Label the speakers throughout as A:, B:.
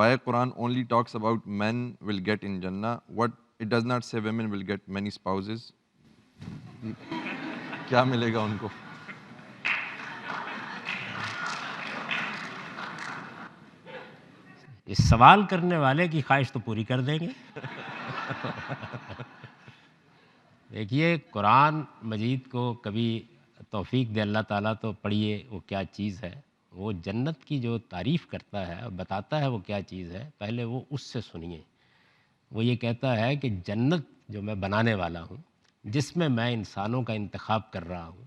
A: why Quran only talks about men will get in Jannah, what it does not say women will get many spouses. کیا ملے گا ان کو؟
B: اس سوال کرنے والے کی خواہش تو پوری کر دیں گے. دیکھیے قرآن مجید کو کبھی توفیق دے اللہ تعالیٰ تو پڑھیے وہ کیا چیز ہے. وہ جنت کی جو تعریف کرتا ہے اور بتاتا ہے وہ کیا چیز ہے، پہلے وہ اس سے سنیے. وہ یہ کہتا ہے کہ جنت جو میں بنانے والا ہوں، جس میں میں انسانوں کا انتخاب کر رہا ہوں،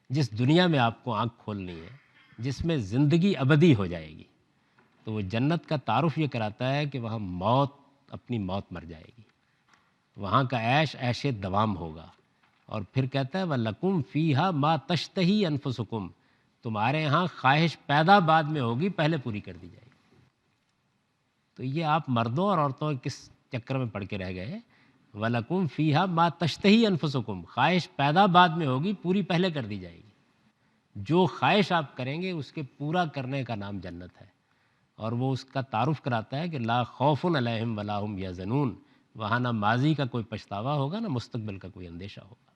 B: جس دنیا میں آپ کو آنکھ کھولنی ہے، جس میں زندگی ابدی ہو جائے گی، تو وہ جنت کا تعارف یہ کراتا ہے کہ وہاں موت اپنی موت مر جائے گی، وہاں کا عیش عیش دوام ہوگا. اور پھر کہتا ہے وَلَكُمْ فِيهَا مَا تَشْتَهِي أَنفُسُكُمْ، تمہارے ہاں خواہش پیدا بعد میں ہوگی، پہلے پوری کر دی جائے گی. تو یہ آپ مردوں اور عورتوں کس چکر میں پڑھ کے رہ گئے؟ وَلَكُمْ فِيهَا مَا تَشْتَهِي أَنفُسُكُمْ، خواہش پیدا بعد میں ہوگی، پوری پہلے کر دی جائے گی. جو خواہش آپ کریں گے اس کے پورا کرنے کا نام جنت ہے. اور وہ اس کا تعارف کراتا ہے کہ لا خوف علیہم ولا هم یحزنون، وہاں نہ ماضی کا کوئی پچھتاوا ہوگا، نہ مستقبل کا کوئی اندیشہ ہوگا.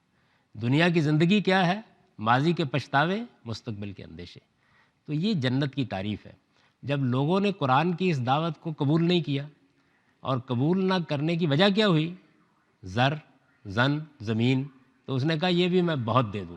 B: دنیا کی زندگی کیا ہے؟ ماضی کے پچھتاوے، مستقبل کے اندیشے. تو یہ جنت کی تعریف ہے. جب لوگوں نے قرآن کی اس دعوت کو قبول نہیں کیا، اور قبول نہ کرنے کی وجہ کیا ہوئی؟ زر، زن، زمین. تو اس نے کہا یہ بھی میں بہت دے دوں.